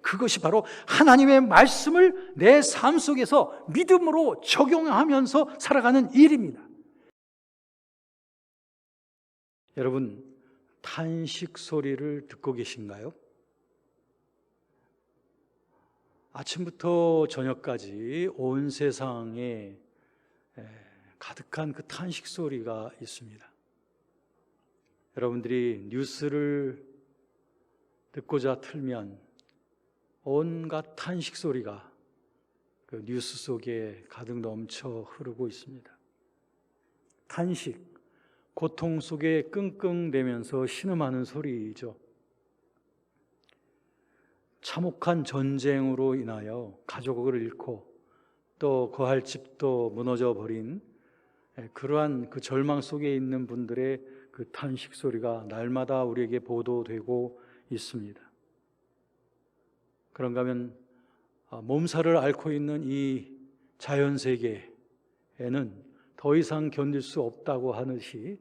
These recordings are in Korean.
그것이 바로 하나님의 말씀을 내 삶 속에서 믿음으로 적용하면서 살아가는 일입니다. 여러분, 탄식 소리를 듣고 계신가요? 아침부터 저녁까지 온 세상에 가득한 그 탄식 소리가 있습니다. 여러분들이 뉴스를 듣고자 틀면 온갖 탄식 소리가 그 뉴스 속에 가득 넘쳐 흐르고 있습니다. 탄식, 고통 속에 끙끙대면서 신음하는 소리이죠. 참혹한 전쟁으로 인하여 가족을 잃고 또 거할 집도 무너져 버린 그러한 그 절망 속에 있는 분들의 그 탄식 소리가 날마다 우리에게 보도되고 있습니다. 그런가 하면 몸살을 앓고 있는 이 자연세계에는 더 이상 견딜 수 없다고 하듯이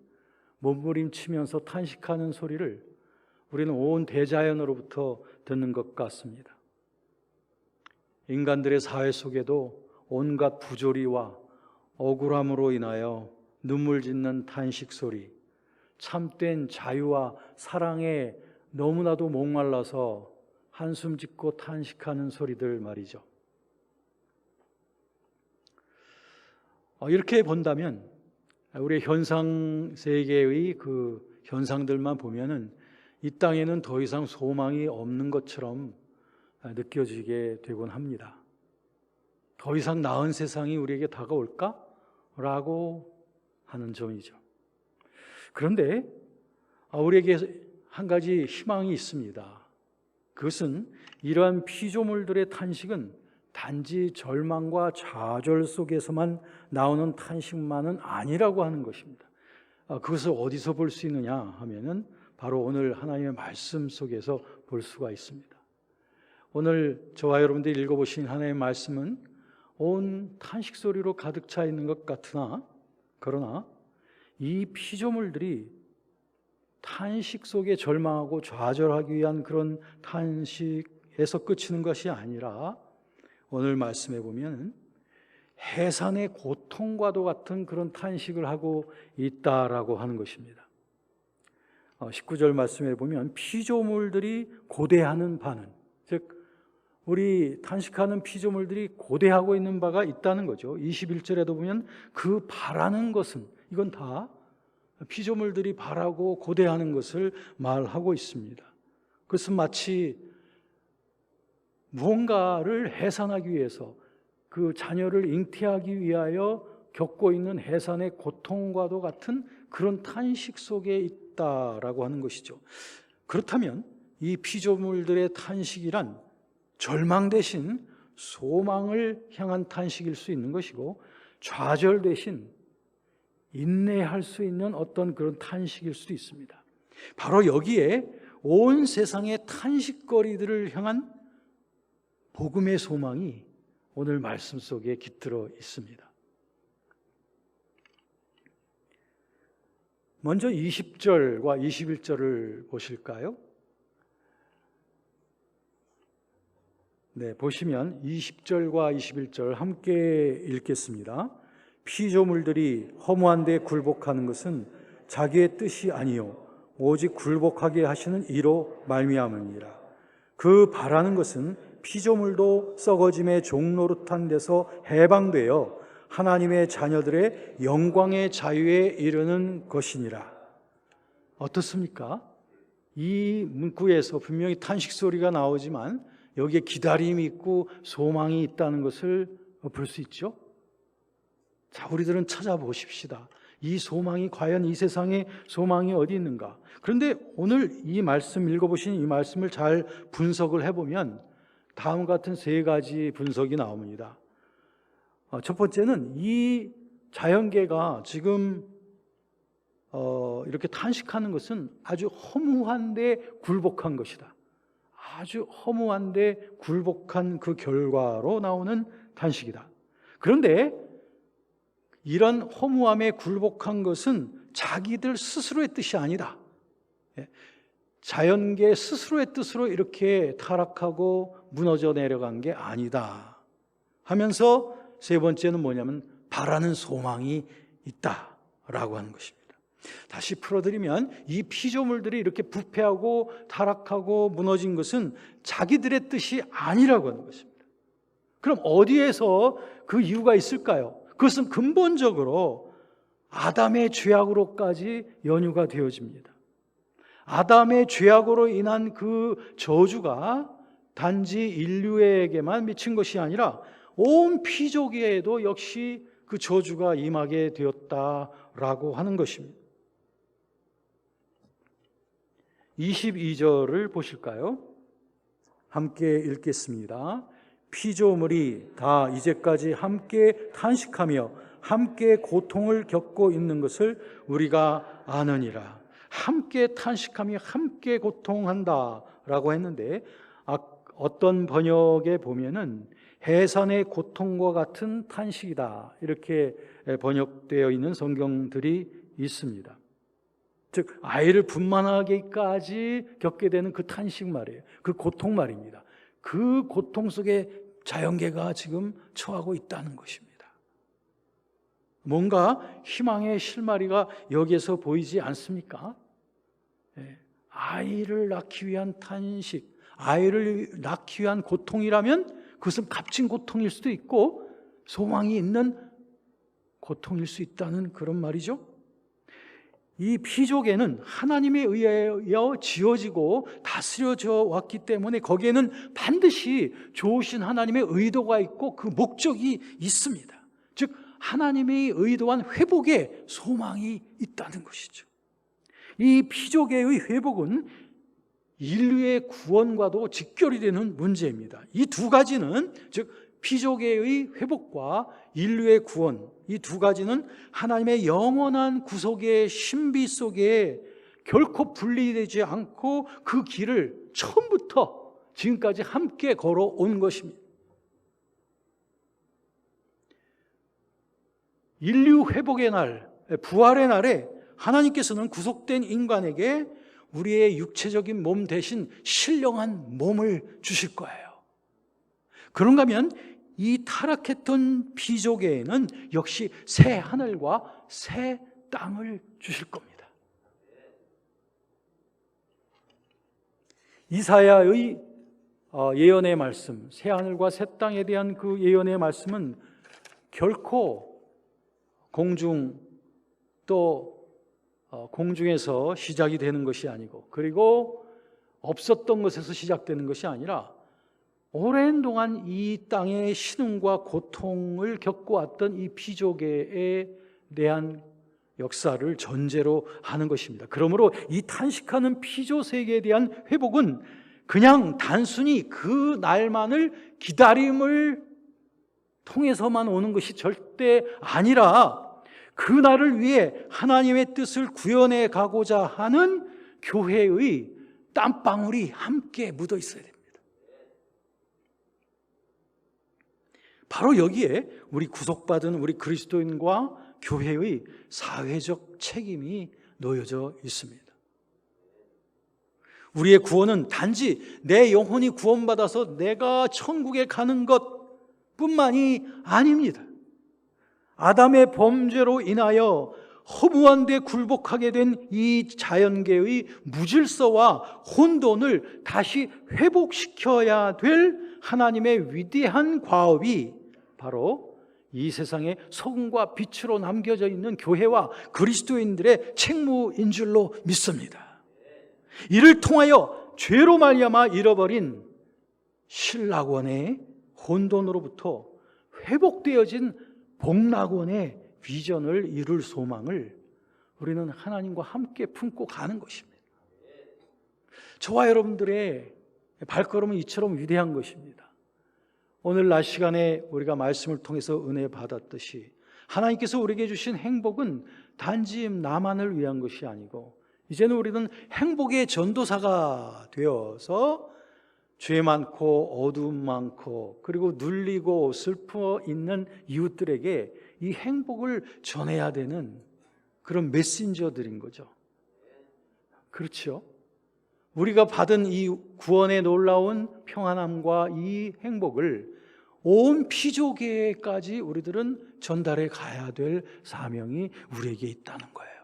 몸부림치면서 탄식하는 소리를 우리는 온 대자연으로부터 듣는 것 같습니다. 인간들의 사회 속에도 온갖 부조리와 억울함으로 인하여 눈물 짓는 탄식 소리, 참된 자유와 사랑에 너무나도 목말라서 한숨 짓고 탄식하는 소리들 말이죠. 이렇게 본다면 우리 현상 세계의 그 현상들만 보면은 이 땅에는 더 이상 소망이 없는 것처럼 느껴지게 되곤 합니다. 더 이상 나은 세상이 우리에게 다가올까? 라고 하는 점이죠. 그런데 우리에게 한 가지 희망이 있습니다. 그것은 이러한 피조물들의 탄식은 단지 절망과 좌절 속에서만 나오는 탄식만은 아니라고 하는 것입니다. 그것을 어디서 볼 수 있느냐 하면은 바로 오늘 하나님의 말씀 속에서 볼 수가 있습니다. 오늘 저와 여러분들이 읽어보신 하나님의 말씀은 온 탄식 소리로 가득 차 있는 것 같으나 그러나 이 피조물들이 탄식 속에 절망하고 좌절하기 위한 그런 탄식에서 그치는 것이 아니라 오늘 말씀에 보면 해산의 고통과도 같은 그런 탄식을 하고 있다라고 하는 것입니다. 19절 말씀에 보면 피조물들이 고대하는 바는, 즉 우리 탄식하는 피조물들이 고대하고 있는 바가 있다는 거죠. 21절에도 보면 그 바라는 것은, 이건 다 피조물들이 바라고 고대하는 것을 말하고 있습니다. 그것은 마치 무언가를 해산하기 위해서 그 자녀를 잉태하기 위하여 겪고 있는 해산의 고통과도 같은 그런 탄식 속에 있다라고 하는 것이죠. 그렇다면 이 피조물들의 탄식이란 절망 대신 소망을 향한 탄식일 수 있는 것이고, 좌절 대신 인내할 수 있는 어떤 그런 탄식일 수도 있습니다. 바로 여기에 온 세상의 탄식거리들을 향한 복음의 소망이 오늘 말씀 속에 깃들어 있습니다. 먼저 20절과 21절을 보실까요? 네, 보시면 20절과 21절 함께 읽겠습니다. 피조물들이 허무한 데 굴복하는 것은 자기의 뜻이 아니요 오직 굴복하게 하시는 이로 말미암으니라. 그 바라는 것은 피조물도 썩어짐의 종노릇한 데서 해방되어 하나님의 자녀들의 영광의 자유에 이르는 것이니라. 어떻습니까? 이 문구에서 분명히 탄식 소리가 나오지만 여기에 기다림이 있고 소망이 있다는 것을 볼 수 있죠. 자, 우리들은 찾아보십시다. 이 소망이 과연 이 세상에 소망이 어디 있는가? 그런데 오늘 이 말씀 읽어보신 이 말씀을 잘 분석을 해보면 다음 같은 세 가지 분석이 나옵니다. 첫 번째는 이 자연계가 지금 이렇게 탄식하는 것은 아주 허무한데 굴복한 것이다. 아주 허무한데 굴복한 그 결과로 나오는 탄식이다. 그런데 이런 허무함에 굴복한 것은 자기들 스스로의 뜻이 아니다. 자연계 스스로의 뜻으로 이렇게 타락하고 무너져 내려간 게 아니다 하면서 세 번째는 뭐냐면 바라는 소망이 있다라고 하는 것입니다. 다시 풀어드리면 이 피조물들이 이렇게 부패하고 타락하고 무너진 것은 자기들의 뜻이 아니라고 하는 것입니다. 그럼 어디에서 그 이유가 있을까요? 그것은 근본적으로 아담의 죄악으로까지 연유가 되어집니다. 아담의 죄악으로 인한 그 저주가 단지 인류에게만 미친 것이 아니라 온 피조계에도 역시 그 저주가 임하게 되었다라고 하는 것입니다. 22절을 보실까요? 함께 읽겠습니다. 피조물이 다 이제까지 함께 탄식하며 함께 고통을 겪고 있는 것을 우리가 아느니라. 함께 탄식하며 함께 고통한다라고 했는데 어떤 번역에 보면은 해산의 고통과 같은 탄식이다 이렇게 번역되어 있는 성경들이 있습니다. 즉 아이를 분만하기까지 겪게 되는 그 탄식 말이에요. 그 고통 말입니다. 그 고통 속에 자연계가 지금 처하고 있다는 것입니다. 뭔가 희망의 실마리가 여기에서 보이지 않습니까? 아이를 낳기 위한 탄식, 아이를 낳기 위한 고통이라면 그것은 값진 고통일 수도 있고 소망이 있는 고통일 수 있다는 그런 말이죠. 이 피조계는 하나님에 의하여 지어지고 다스려져 왔기 때문에 거기에는 반드시 좋으신 하나님의 의도가 있고 그 목적이 있습니다. 즉 하나님이 의도한 회복에 소망이 있다는 것이죠. 이 피조계의 회복은 인류의 구원과도 직결이 되는 문제입니다. 이 두 가지는 즉 피조계의 회복과 인류의 구원, 이 두 가지는 하나님의 영원한 구속의 신비 속에 결코 분리되지 않고 그 길을 처음부터 지금까지 함께 걸어온 것입니다. 인류 회복의 날, 부활의 날에 하나님께서는 구속된 인간에게 우리의 육체적인 몸 대신 신령한 몸을 주실 거예요. 그런가 하면 이 타락했던 피조계에는 역시 새 하늘과 새 땅을 주실 겁니다. 이사야의 예언의 말씀, 새 하늘과 새 땅에 대한 그 예언의 말씀은 결코 공중 또 공중에서 시작이 되는 것이 아니고 그리고 없었던 것에서 시작되는 것이 아니라 오랜 동안 이 땅의 신음과 고통을 겪어왔던 이 피조계에 대한 역사를 전제로 하는 것입니다. 그러므로 이 탄식하는 피조 세계에 대한 회복은 그냥 단순히 그 날만을 기다림을 통해서만 오는 것이 절대 아니라 그 날을 위해 하나님의 뜻을 구현해 가고자 하는 교회의 땀방울이 함께 묻어 있어야 됩니다. 바로 여기에 우리 구속받은 우리 그리스도인과 교회의 사회적 책임이 놓여져 있습니다. 우리의 구원은 단지 내 영혼이 구원받아서 내가 천국에 가는 것뿐만이 아닙니다. 아담의 범죄로 인하여 허무한 데 굴복하게 된 이 자연계의 무질서와 혼돈을 다시 회복시켜야 될 하나님의 위대한 과업이 바로 이 세상에 소금과 빛으로 남겨져 있는 교회와 그리스도인들의 책무인 줄로 믿습니다. 이를 통하여 죄로 말미암아 잃어버린 신락원의 혼돈으로부터 회복되어진 복락원의 비전을 이룰 소망을 우리는 하나님과 함께 품고 가는 것입니다. 저와 여러분들의 발걸음은 이처럼 위대한 것입니다. 오늘 낮 시간에 우리가 말씀을 통해서 은혜 받았듯이 하나님께서 우리에게 주신 행복은 단지 나만을 위한 것이 아니고 이제는 우리는 행복의 전도사가 되어서 죄 많고 어두움 많고 그리고 눌리고 슬퍼 있는 이웃들에게 이 행복을 전해야 되는 그런 메신저들인 거죠. 그렇죠? 우리가 받은 이 구원의 놀라운 평안함과 이 행복을 온 피조계까지 우리들은 전달해 가야 될 사명이 우리에게 있다는 거예요.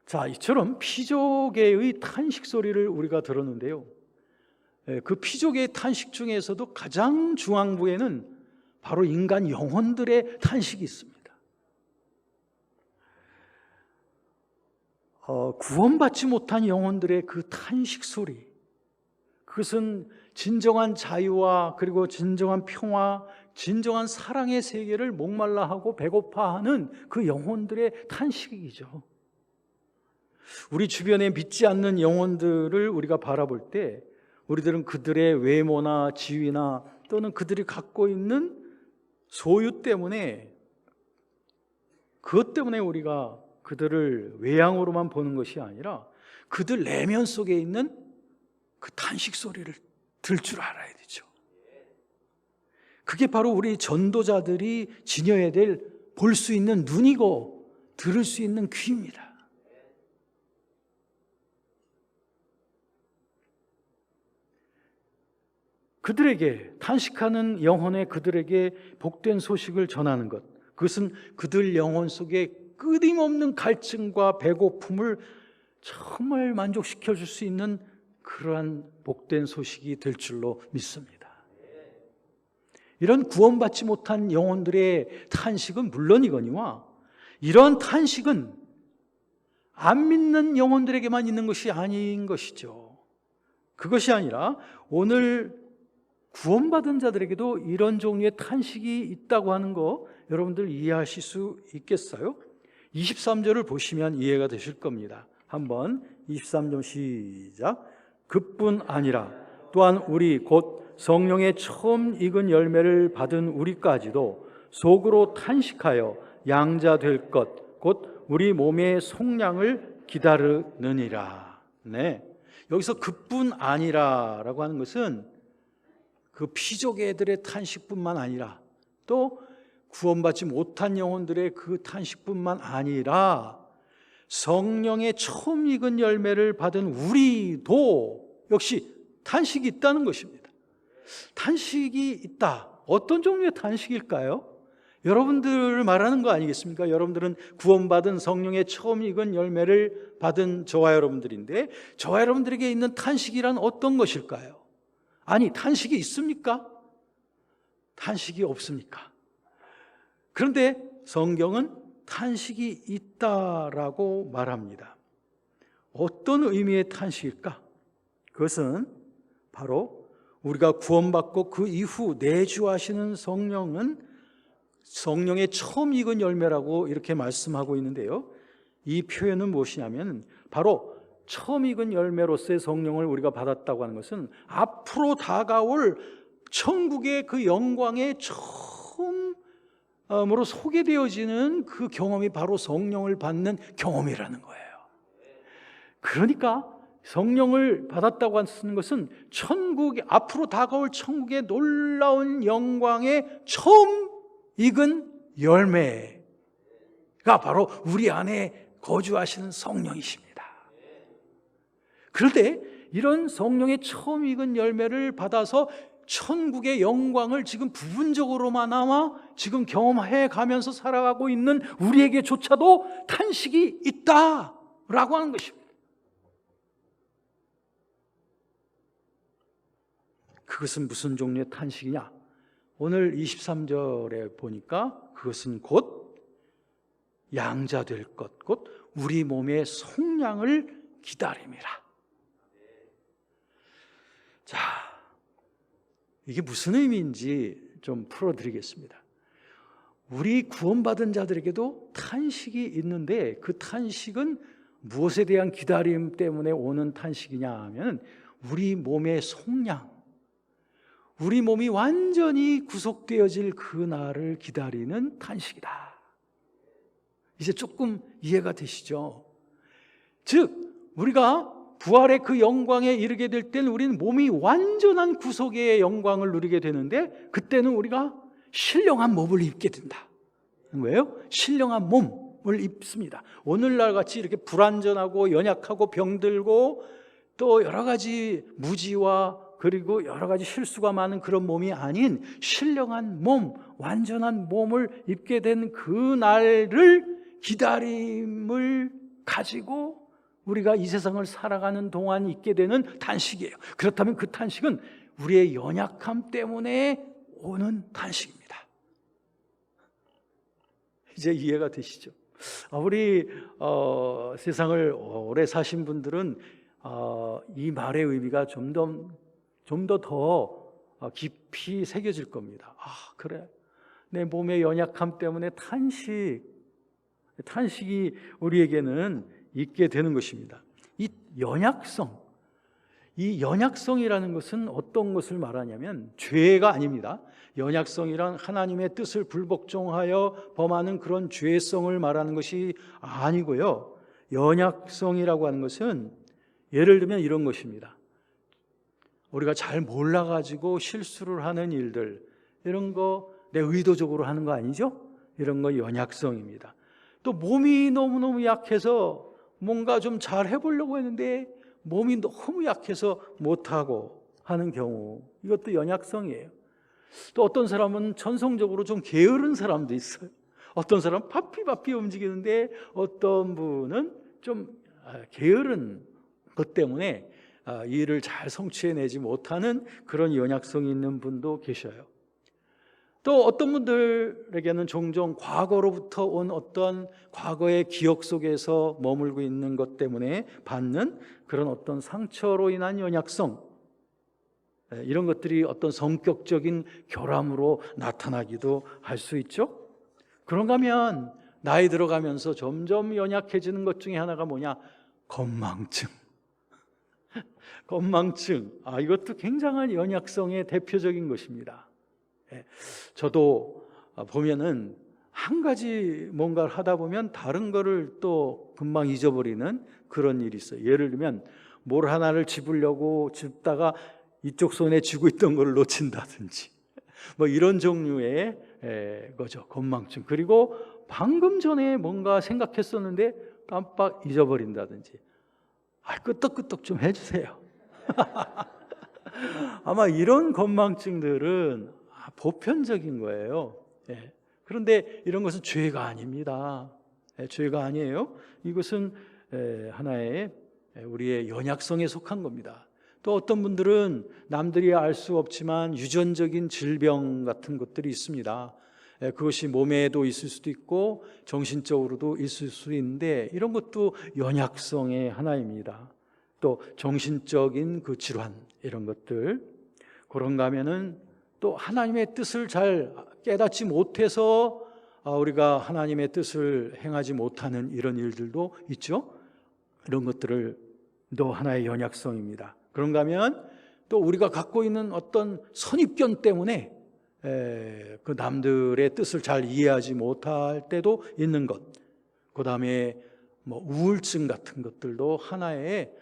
자, 이처럼 피조계의 탄식 소리를 우리가 들었는데요. 그 피조계의 탄식 중에서도 가장 중앙부에는 바로 인간 영혼들의 탄식이 있습니다. 구원받지 못한 영혼들의 그 탄식 소리, 그것은 진정한 자유와 그리고 진정한 평화, 진정한 사랑의 세계를 목말라하고 배고파하는 그 영혼들의 탄식이죠. 우리 주변에 믿지 않는 영혼들을 우리가 바라볼 때 우리들은 그들의 외모나 지위나 또는 그들이 갖고 있는 소유 때문에, 그것 때문에 우리가 그들을 외양으로만 보는 것이 아니라 그들 내면 속에 있는 그 탄식 소리를 들 줄 알아야 되죠. 그게 바로 우리 전도자들이 지녀야 될 볼 수 있는 눈이고 들을 수 있는 귀입니다. 그들에게, 탄식하는 영혼의 그들에게 복된 소식을 전하는 것, 그것은 그들 영혼 속에 끊임없는 갈증과 배고픔을 정말 만족시켜 줄 수 있는 그러한 복된 소식이 될 줄로 믿습니다. 이런 구원받지 못한 영혼들의 탄식은 물론이거니와 이런 탄식은 안 믿는 영혼들에게만 있는 것이 아닌 것이죠. 그것이 아니라 오늘 구원받은 자들에게도 이런 종류의 탄식이 있다고 하는 거 여러분들 이해하실 수 있겠어요? 23절을 보시면 이해가 되실 겁니다. 한번 23절 시작. 그뿐 아니라 또한 우리 곧 성령의 처음 익은 열매를 받은 우리까지도 속으로 탄식하여 양자 될 것 곧 우리 몸의 속량을 기다르느니라. 네, 여기서 그뿐 아니라라고 하는 것은 그 피조계들의 탄식뿐만 아니라 또 구원받지 못한 영혼들의 그 탄식뿐만 아니라 성령의 처음 익은 열매를 받은 우리도 역시 탄식이 있다는 것입니다. 탄식이 있다. 어떤 종류의 탄식일까요? 여러분들을 말하는 거 아니겠습니까? 여러분들은 구원받은 성령의 처음 익은 열매를 받은 저와 여러분들인데, 저와 여러분들에게 있는 탄식이란 어떤 것일까요? 아니, 탄식이 있습니까? 탄식이 없습니까? 그런데 성경은 탄식이 있다라고 말합니다. 어떤 의미의 탄식일까? 그것은 바로 우리가 구원받고 그 이후 내주하시는 성령은 성령의 처음 익은 열매라고 이렇게 말씀하고 있는데요, 이 표현은 무엇이냐면 바로 처음 익은 열매로서의 성령을 우리가 받았다고 하는 것은 앞으로 다가올 천국의 그 영광의 처음으로 소개되어지는 그 경험이 바로 성령을 받는 경험이라는 거예요. 그러니까 성령을 받았다고 하는 것은 앞으로 다가올 천국의 놀라운 영광의 처음 익은 열매가 바로 우리 안에 거주하시는 성령이십니다. 그런데 이런 성령의 처음 익은 열매를 받아서 천국의 영광을 지금 부분적으로나마 지금 경험해 가면서 살아가고 있는 우리에게조차도 탄식이 있다라고 하는 것입니다. 그것은 무슨 종류의 탄식이냐? 오늘 23절에 보니까 그것은 곧 양자 될 것, 곧 우리 몸의 속량을 기다림이라. 자, 이게 무슨 의미인지 좀 풀어드리겠습니다. 우리 구원받은 자들에게도 탄식이 있는데 그 탄식은 무엇에 대한 기다림 때문에 오는 탄식이냐 하면 우리 몸의 속량, 우리 몸이 완전히 구속되어질 그 날을 기다리는 탄식이다. 이제 조금 이해가 되시죠? 즉 우리가 부활의 그 영광에 이르게 될 때는 우리는 몸이 완전한 구속의 영광을 누리게 되는데, 그때는 우리가 신령한 몸을 입게 된다. 왜요? 신령한 몸, 몸을 입습니다. 오늘날 같이 이렇게 불완전하고 연약하고 병들고 또 여러 가지 무지와 그리고 여러 가지 실수가 많은 그런 몸이 아닌 신령한 몸, 완전한 몸을 입게 된 그날을 기다림을 가지고 우리가 이 세상을 살아가는 동안 있게 되는 탄식이에요. 그렇다면 그 탄식은 우리의 연약함 때문에 오는 탄식입니다. 이제 이해가 되시죠? 우리 세상을 오래 사신 분들은 이 말의 의미가 좀 더 깊이 새겨질 겁니다. 그래, 내 몸의 연약함 때문에 탄식이 우리에게는 있게 되는 것입니다. 이 연약성이라는 것은 어떤 것을 말하냐면 죄가 아닙니다. 연약성이란 하나님의 뜻을 불복종하여 범하는 그런 죄성을 말하는 것이 아니고요. 연약성이라고 하는 것은 예를 들면 이런 것입니다. 우리가 잘 몰라가지고 실수를 하는 일들, 이런 거 내 의도적으로 하는 거 아니죠? 이런 거 연약성입니다. 또 몸이 너무너무 약해서 뭔가 좀 잘 해보려고 했는데 몸이 너무 약해서 못하고 하는 경우, 이것도 연약성이에요. 또 어떤 사람은 전성적으로 좀 게으른 사람도 있어요. 어떤 사람은 바삐 움직이는데 어떤 분은 좀 게으른 것 때문에 일을 잘 성취해내지 못하는 그런 연약성이 있는 분도 계셔요. 또 어떤 분들에게는 종종 과거로부터 온 어떤 과거의 기억 속에서 머물고 있는 것 때문에 받는 그런 어떤 상처로 인한 연약성, 이런 것들이 어떤 성격적인 결함으로 나타나기도 할 수 있죠. 그런가 하면 나이 들어가면서 점점 연약해지는 것 중에 하나가 뭐냐? 건망증. 이것도 굉장한 연약성의 대표적인 것입니다. 저도 보면은 한 가지 뭔가를 하다 보면 다른 거를 또 금방 잊어버리는 그런 일이 있어요. 예를 들면 뭘 하나를 집으려고 집다가 이쪽 손에 쥐고 있던 걸 놓친다든지 뭐 이런 종류의 거죠. 건망증. 그리고 방금 전에 뭔가 생각했었는데 깜빡 잊어버린다든지. 끄떡끄떡 좀 해주세요. 아마 이런 건망증들은 보편적인 거예요. 그런데 이런 것은 죄가 아닙니다. 죄가 아니에요. 이것은 하나의 우리의 연약성에 속한 겁니다. 또 어떤 분들은 남들이 알 수 없지만 유전적인 질병 같은 것들이 있습니다. 그것이 몸에도 있을 수도 있고 정신적으로도 있을 수 있는데 이런 것도 연약성의 하나입니다. 또 정신적인 그 질환, 이런 것들. 그런가 하면은 또 하나님의 뜻을 잘 깨닫지 못해서 우리가 하나님의 뜻을 행하지 못하는 이런 일들도 있죠. 이런 것들을 또 하나의 연약성입니다. 그런가 하면 또 우리가 갖고 있는 어떤 선입견 때문에 그 남들의 뜻을 잘 이해하지 못할 때도 있는 것. 그 다음에 뭐 우울증 같은 것들도 하나의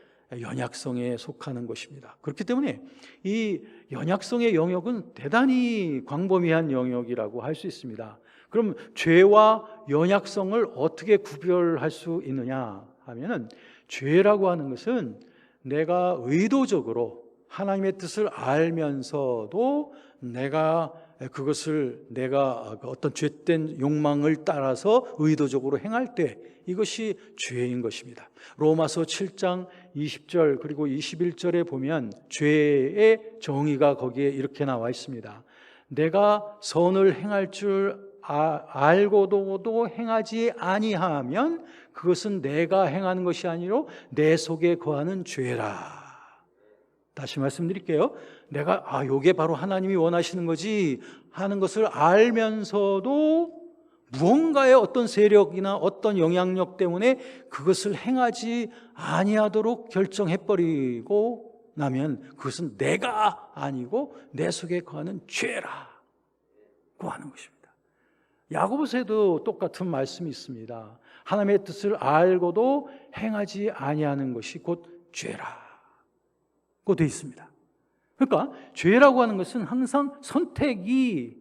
연약성에 속하는 것입니다. 그렇기 때문에 이 연약성의 영역은 대단히 광범위한 영역이라고 할 수 있습니다. 그럼 죄와 연약성을 어떻게 구별할 수 있느냐 하면은, 죄라고 하는 것은 내가 의도적으로 하나님의 뜻을 알면서도 내가 어떤 죄된 욕망을 따라서 의도적으로 행할 때, 이것이 죄인 것입니다. 로마서 7장 20절 그리고 21절에 보면 죄의 정의가 거기에 이렇게 나와 있습니다. 내가 선을 행할 줄 알고도 행하지 아니하면 그것은 내가 행하는 것이 아니로 내 속에 거하는 죄라. 다시 말씀드릴게요. 내가 이게 바로 하나님이 원하시는 거지 하는 것을 알면서도 무언가의 어떤 세력이나 어떤 영향력 때문에 그것을 행하지 아니하도록 결정해버리고 나면 그것은 내가 아니고 내 속에 거하는 죄라고 하는 것입니다. 야고보서에도 똑같은 말씀이 있습니다. 하나님의 뜻을 알고도 행하지 아니하는 것이 곧 죄라고 되어 있습니다. 그러니까 죄라고 하는 것은 항상 선택이,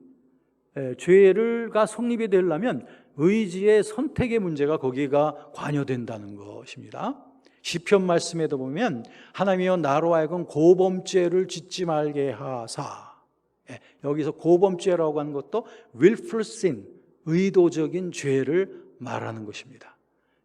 죄가 성립이 되려면 의지의 선택의 문제가 거기가 관여된다는 것입니다. 시편 말씀에도 보면 하나님이여 나로 하여금 고범죄를 짓지 말게 하사, 여기서 고범죄라고 하는 것도 willful sin, 의도적인 죄를 말하는 것입니다.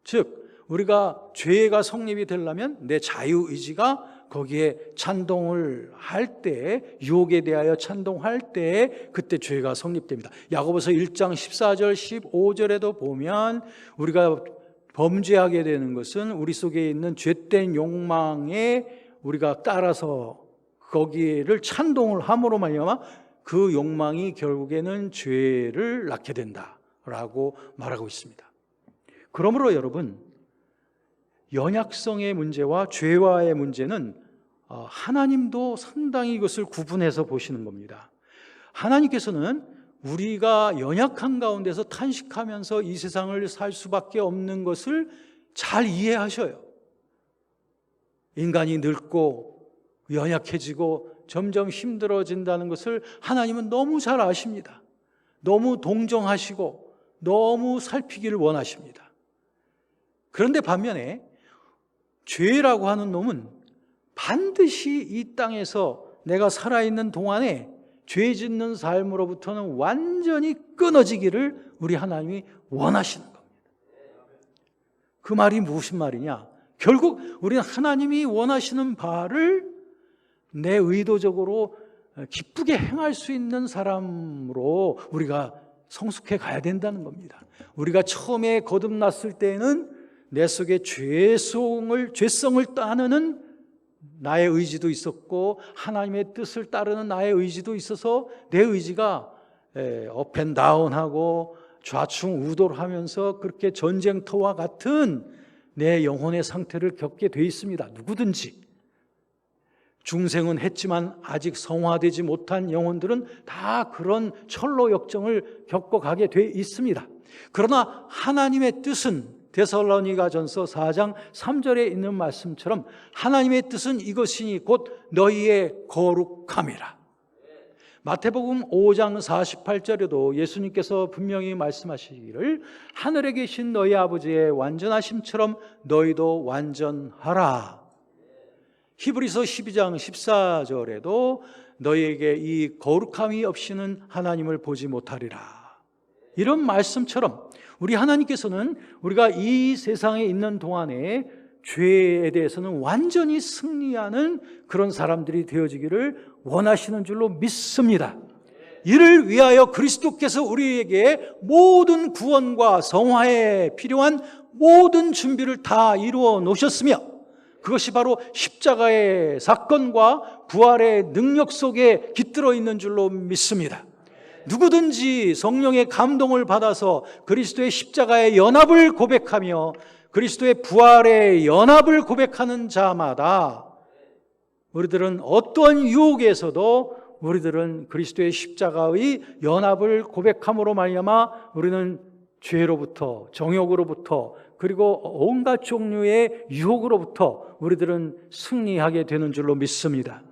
즉 우리가 죄가 성립이 되려면 내 자유의지가 거기에 찬동을 할 때, 유혹에 대하여 찬동할 때 그때 죄가 성립됩니다. 야고보서 1장 14절 15절에도 보면 우리가 범죄하게 되는 것은 우리 속에 있는 죄된 욕망에 우리가 따라서 거기를 찬동을 함으로 말미암아 그 욕망이 결국에는 죄를 낳게 된다라고 말하고 있습니다. 그러므로 여러분, 연약성의 문제와 죄와의 문제는 하나님도 상당히 이것을 구분해서 보시는 겁니다. 하나님께서는 우리가 연약한 가운데서 탄식하면서 이 세상을 살 수밖에 없는 것을 잘 이해하셔요. 인간이 늙고 연약해지고 점점 힘들어진다는 것을 하나님은 너무 잘 아십니다. 너무 동정하시고 너무 살피기를 원하십니다. 그런데 반면에 죄라고 하는 놈은 반드시 이 땅에서 내가 살아있는 동안에 죄 짓는 삶으로부터는 완전히 끊어지기를 우리 하나님이 원하시는 겁니다. 그 말이 무슨 말이냐? 결국 우리는 하나님이 원하시는 바를 내 의도적으로 기쁘게 행할 수 있는 사람으로 우리가 성숙해 가야 된다는 겁니다. 우리가 처음에 거듭났을 때는 내 속에 죄성을 따르는 나의 의지도 있었고 하나님의 뜻을 따르는 나의 의지도 있어서 내 의지가 업앤다운하고 좌충우돌 하면서 그렇게 전쟁터와 같은 내 영혼의 상태를 겪게 돼 있습니다. 누구든지. 중생은 했지만 아직 성화되지 못한 영혼들은 다 그런 철로 역정을 겪어가게 돼 있습니다. 그러나 하나님의 뜻은 데살로니가전서 4장 3절에 있는 말씀처럼 하나님의 뜻은 이것이니 곧 너희의 거룩함이라. 마태복음 5장 48절에도 예수님께서 분명히 말씀하시기를 하늘에 계신 너희 아버지의 완전하심처럼 너희도 완전하라. 히브리서 12장 14절에도 너희에게 이 거룩함이 없이는 하나님을 보지 못하리라. 이런 말씀처럼 우리 하나님께서는 우리가 이 세상에 있는 동안에 죄에 대해서는 완전히 승리하는 그런 사람들이 되어지기를 원하시는 줄로 믿습니다. 이를 위하여 그리스도께서 우리에게 모든 구원과 성화에 필요한 모든 준비를 다 이루어 놓으셨으며 그것이 바로 십자가의 사건과 부활의 능력 속에 깃들어 있는 줄로 믿습니다. 누구든지 성령의 감동을 받아서 그리스도의 십자가의 연합을 고백하며 그리스도의 부활의 연합을 고백하는 자마다 우리들은 어떠한 유혹에서도 우리들은 그리스도의 십자가의 연합을 고백함으로 말미암아 우리는 죄로부터 정욕으로부터 그리고 온갖 종류의 유혹으로부터 우리들은 승리하게 되는 줄로 믿습니다.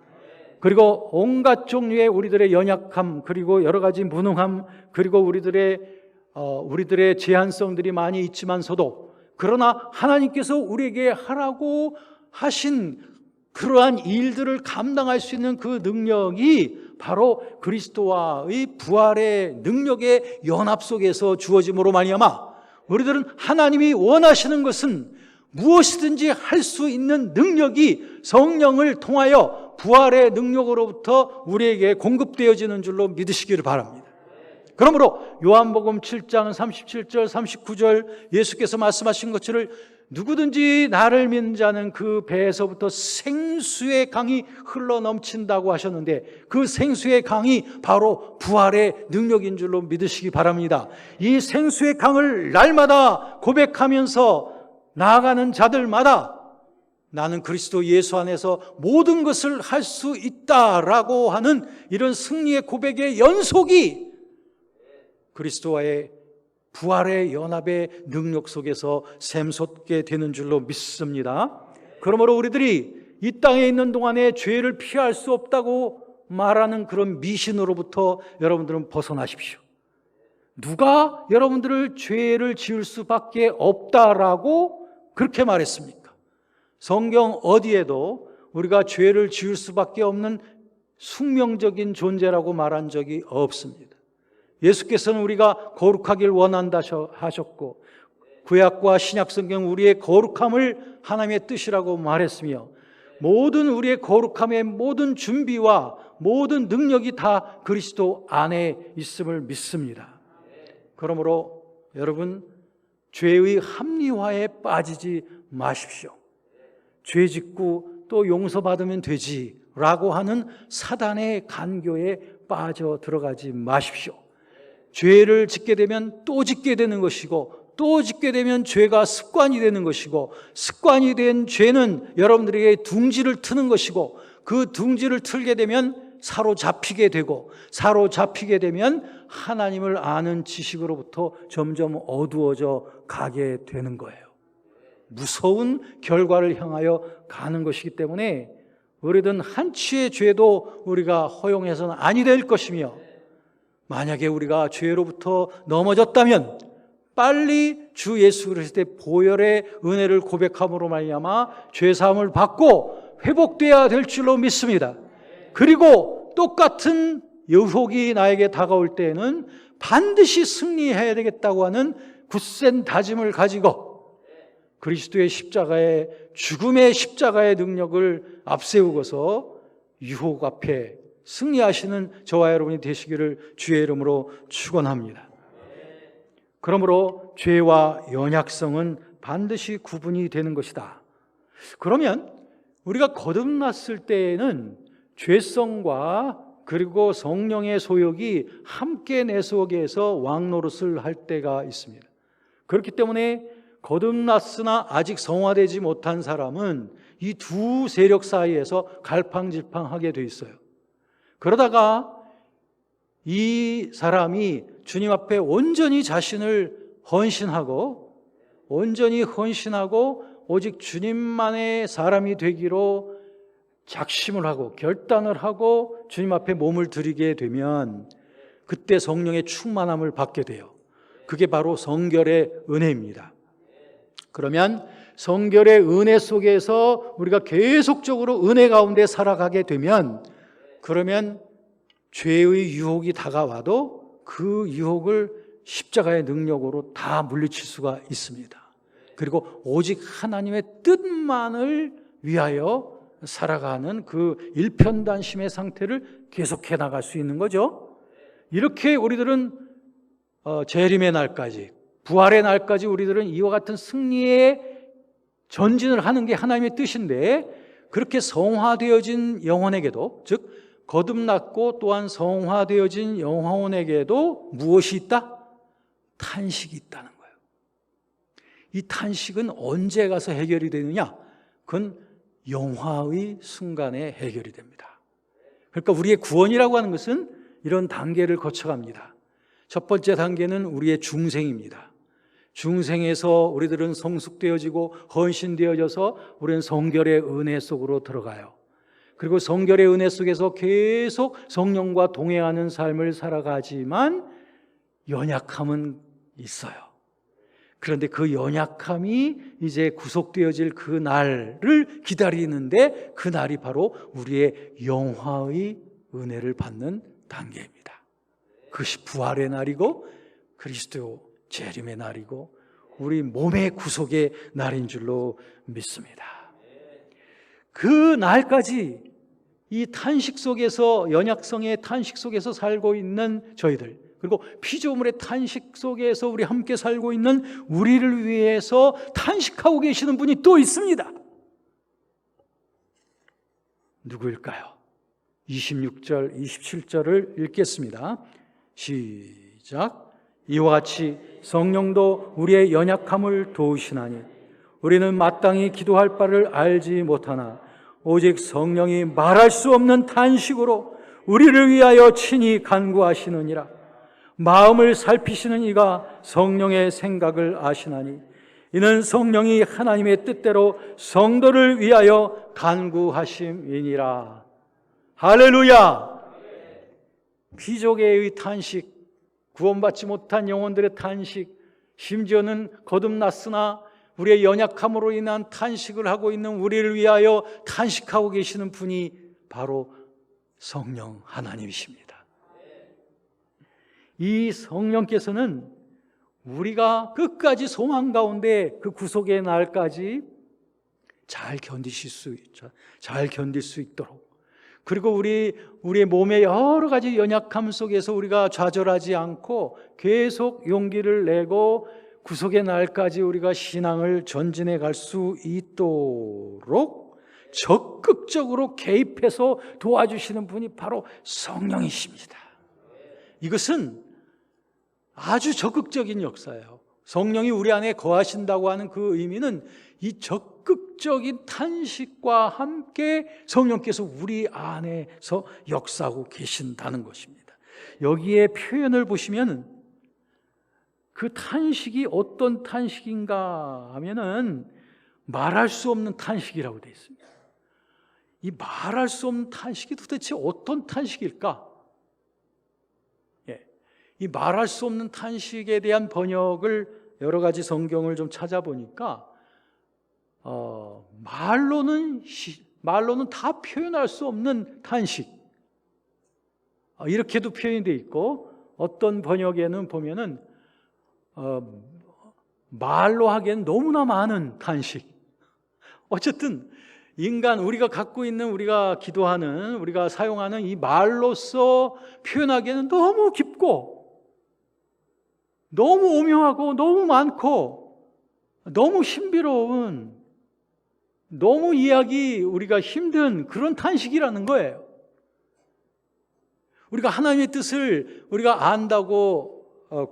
그리고 온갖 종류의 우리들의 연약함 그리고 여러 가지 무능함 그리고 우리들의 제한성들이 많이 있지만서도 그러나 하나님께서 우리에게 하라고 하신 그러한 일들을 감당할 수 있는 그 능력이 바로 그리스도와의 부활의 능력의 연합 속에서 주어짐으로 말미암아 우리들은 하나님이 원하시는 것은 무엇이든지 할 수 있는 능력이 성령을 통하여 부활의 능력으로부터 우리에게 공급되어지는 줄로 믿으시기를 바랍니다. 그러므로 요한복음 7장 37절 39절 예수께서 말씀하신 것처럼 누구든지 나를 믿는 자는 그 배에서부터 생수의 강이 흘러넘친다고 하셨는데 그 생수의 강이 바로 부활의 능력인 줄로 믿으시기 바랍니다. 이 생수의 강을 날마다 고백하면서 나아가는 자들마다 나는 그리스도 예수 안에서 모든 것을 할 수 있다라고 하는 이런 승리의 고백의 연속이 그리스도와의 부활의 연합의 능력 속에서 샘솟게 되는 줄로 믿습니다. 그러므로 우리들이 이 땅에 있는 동안에 죄를 피할 수 없다고 말하는 그런 미신으로부터 여러분들은 벗어나십시오. 누가 여러분들을 죄를 지을 수밖에 없다라고 그렇게 말했습니까? 성경 어디에도 우리가 죄를 지을 수밖에 없는 숙명적인 존재라고 말한 적이 없습니다. 예수께서는 우리가 거룩하길 원한다 하셨고, 구약과 신약 성경 우리의 거룩함을 하나님의 뜻이라고 말했으며, 모든 우리의 거룩함의 모든 준비와 모든 능력이 다 그리스도 안에 있음을 믿습니다. 그러므로 여러분, 죄의 합리화에 빠지지 마십시오. 죄 짓고 또 용서받으면 되지라고 하는 사단의 간교에 빠져 들어가지 마십시오. 죄를 짓게 되면 또 짓게 되는 것이고, 또 짓게 되면 죄가 습관이 되는 것이고, 습관이 된 죄는 여러분들에게 둥지를 트는 것이고, 그 둥지를 틀게 되면 사로잡히게 되고, 사로잡히게 되면 하나님을 아는 지식으로부터 점점 어두워져 가게 되는 거예요. 무서운 결과를 향하여 가는 것이기 때문에 우리든 한치의 죄도 우리가 허용해서는 아니 될 것이며, 만약에 우리가 죄로부터 넘어졌다면 빨리 주 예수 그리스도의 보혈의 은혜를 고백함으로 말미암아 죄사함을 받고 회복되어야 될 줄로 믿습니다. 그리고 똑같은 유혹이 나에게 다가올 때에는 반드시 승리해야 되겠다고 하는 굳센 다짐을 가지고 그리스도의 십자가의, 죽음의 십자가의 능력을 앞세우고서 유혹 앞에 승리하시는 저와 여러분이 되시기를 주의 이름으로 축원합니다. 그러므로 죄와 연약성은 반드시 구분이 되는 것이다. 그러면 우리가 거듭났을 때에는 죄성과 그리고 성령의 소욕이 함께 내 속에서 왕노릇을 할 때가 있습니다. 그렇기 때문에 거듭났으나 아직 성화되지 못한 사람은 이 두 세력 사이에서 갈팡질팡하게 돼 있어요. 그러다가 이 사람이 주님 앞에 온전히 자신을 헌신하고 오직 주님만의 사람이 되기로 작심을 하고 결단을 하고 주님 앞에 몸을 드리게 되면 그때 성령의 충만함을 받게 돼요. 그게 바로 성결의 은혜입니다. 그러면 성결의 은혜 속에서 우리가 계속적으로 은혜 가운데 살아가게 되면, 그러면 죄의 유혹이 다가와도 그 유혹을 십자가의 능력으로 다 물리칠 수가 있습니다. 그리고 오직 하나님의 뜻만을 위하여 살아가는 그 일편단심의 상태를 계속해 나갈 수 있는 거죠. 이렇게 우리들은 재림의 날까지, 부활의 날까지 우리들은 이와 같은 승리의 전진을 하는 게 하나님의 뜻인데, 그렇게 성화되어진 영혼에게도, 즉 거듭났고 또한 성화되어진 영혼에게도 무엇이 있다? 탄식이 있다는 거예요. 이 탄식은 언제 가서 해결이 되느냐? 그건 영화의 순간에 해결이 됩니다. 그러니까 우리의 구원이라고 하는 것은 이런 단계를 거쳐갑니다. 첫 번째 단계는 우리의 중생입니다. 중생에서 우리들은 성숙되어지고 헌신되어져서 우리는 성결의 은혜 속으로 들어가요. 그리고 성결의 은혜 속에서 계속 성령과 동행하는 삶을 살아가지만 연약함은 있어요. 그런데 그 연약함이 이제 구속되어질 그 날을 기다리는데, 그 날이 바로 우리의 영화의 은혜를 받는 단계입니다. 그것이 부활의 날이고 그리스도 재림의 날이고 우리 몸의 구속의 날인 줄로 믿습니다. 그 날까지 이 탄식 속에서, 연약성의 탄식 속에서 살고 있는 저희들, 그리고 피조물의 탄식 속에서 우리 함께 살고 있는 우리를 위해서 탄식하고 계시는 분이 또 있습니다. 누구일까요? 26절, 27절을 읽겠습니다. 시작. 이와 같이 성령도 우리의 연약함을 도우시나니 우리는 마땅히 기도할 바를 알지 못하나 오직 성령이 말할 수 없는 탄식으로 우리를 위하여 친히 간구하시느니라. 마음을 살피시는 이가 성령의 생각을 아시나니 이는 성령이 하나님의 뜻대로 성도를 위하여 간구하심이니라. 할렐루야! 귀족의 탄식, 구원받지 못한 영혼들의 탄식, 심지어는 거듭났으나 우리의 연약함으로 인한 탄식을 하고 있는 우리를 위하여 탄식하고 계시는 분이 바로 성령 하나님이십니다. 이 성령께서는 우리가 끝까지 소망 가운데 그 구속의 날까지 잘 견딜 수 있도록, 그리고 우리의 몸의 여러 가지 연약함 속에서 우리가 좌절하지 않고 계속 용기를 내고 구속의 날까지 우리가 신앙을 전진해 갈 수 있도록 적극적으로 개입해서 도와주시는 분이 바로 성령이십니다. 이것은 아주 적극적인 역사예요. 성령이 우리 안에 거하신다고 하는 그 의미는 이 적극적인 탄식과 함께 성령께서 우리 안에서 역사하고 계신다는 것입니다. 여기에 표현을 보시면 그 탄식이 어떤 탄식인가 하면은 말할 수 없는 탄식이라고 되어 있습니다. 이 말할 수 없는 탄식이 도대체 어떤 탄식일까? 이 말할 수 없는 탄식에 대한 번역을 여러 가지 성경을 좀 찾아보니까 말로는 다 표현할 수 없는 탄식, 이렇게도 표현이 되어 있고, 어떤 번역에는 보면은 말로 하기엔 너무나 많은 탄식. 어쨌든 인간, 우리가 갖고 있는, 우리가 기도하는, 우리가 사용하는 이 말로서 표현하기에는 너무 깊고 너무 오묘하고 너무 많고 너무 신비로운, 너무 이해하기 우리가 힘든 그런 탄식이라는 거예요. 우리가 하나님의 뜻을 우리가 안다고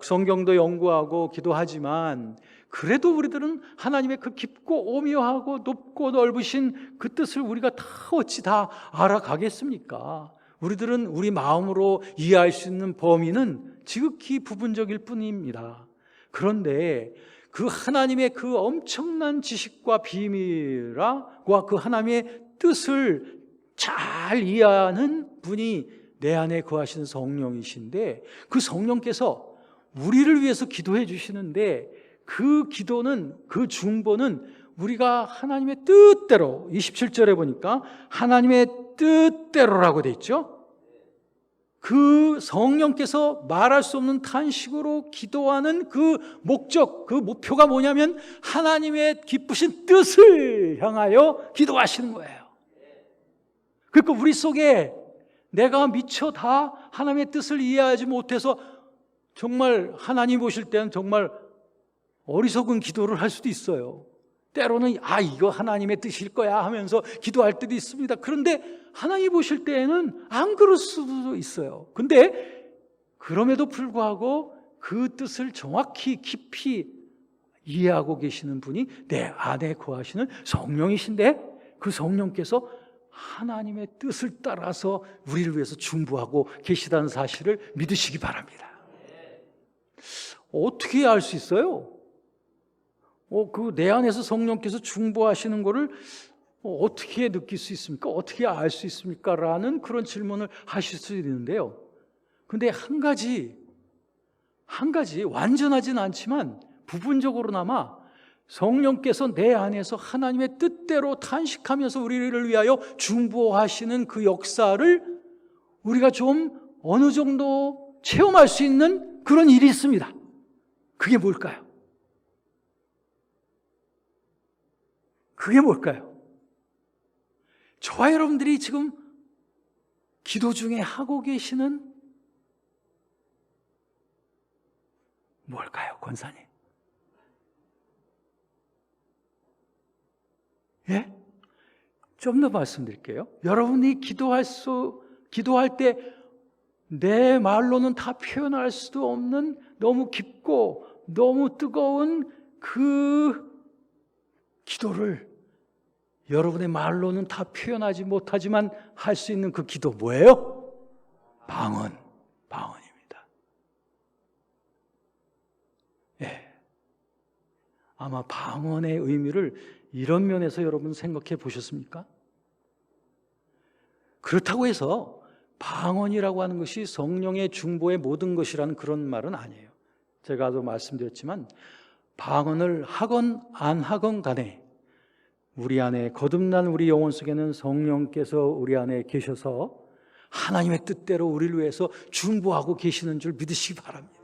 성경도 연구하고 기도하지만, 그래도 우리들은 하나님의 그 깊고 오묘하고 높고 넓으신 그 뜻을 우리가 어찌 다 알아가겠습니까? 우리들은 우리 마음으로 이해할 수 있는 범위는 지극히 부분적일 뿐입니다. 그런데 그 하나님의 그 엄청난 지식과 비밀과 그 하나님의 뜻을 잘 이해하는 분이 내 안에 거하시는 성령이신데, 그 성령께서 우리를 위해서 기도해 주시는데, 그 기도는, 그 중보는 우리가 하나님의 뜻대로, 27절에 보니까 하나님의 뜻대로라고 돼 있죠. 그 성령께서 말할 수 없는 탄식으로 기도하는 그 목적, 그 목표가 뭐냐면 하나님의 기쁘신 뜻을 향하여 기도하시는 거예요. 그러니까 우리 속에 내가 미처 다 하나님의 뜻을 이해하지 못해서 정말 하나님 보실 때는 정말 어리석은 기도를 할 수도 있어요. 때로는 이거 하나님의 뜻일 거야 하면서 기도할 때도 있습니다. 그런데 하나님 보실 때에는 안 그럴 수도 있어요. 근데 그럼에도 불구하고 그 뜻을 정확히 깊이 이해하고 계시는 분이 내 안에 거하시는 성령이신데, 그 성령께서 하나님의 뜻을 따라서 우리를 위해서 중보하고 계시다는 사실을 믿으시기 바랍니다. 어떻게 알 수 있어요? 그 내 안에서 성령께서 중보하시는 것을 어떻게 느낄 수 있습니까? 어떻게 알 수 있습니까? 라는 그런 질문을 하실 수 있는데요. 근데 한 가지 완전하진 않지만 부분적으로나마 성령께서 내 안에서 하나님의 뜻대로 탄식하면서 우리를 위하여 중보하시는 그 역사를 우리가 좀 어느 정도 체험할 수 있는 그런 일이 있습니다. 그게 뭘까요? 그게 뭘까요? 저와 여러분들이 지금 기도 중에 하고 계시는 뭘까요, 권사님? 예? 좀 더 말씀드릴게요. 여러분이 기도할 때 내 말로는 다 표현할 수도 없는 너무 깊고 너무 뜨거운 그 기도를 여러분의 말로는 다 표현하지 못하지만 할 수 있는 그 기도 뭐예요? 방언입니다. 예. 아마 방언의 의미를 이런 면에서 여러분 생각해 보셨습니까? 그렇다고 해서 방언이라고 하는 것이 성령의 중보의 모든 것이라는 그런 말은 아니에요. 제가도 말씀드렸지만 방언을 하건 안 하건 간에 우리 안에 거듭난 우리 영혼 속에는 성령께서 우리 안에 계셔서 하나님의 뜻대로 우리를 위해서 중보하고 계시는 줄 믿으시기 바랍니다.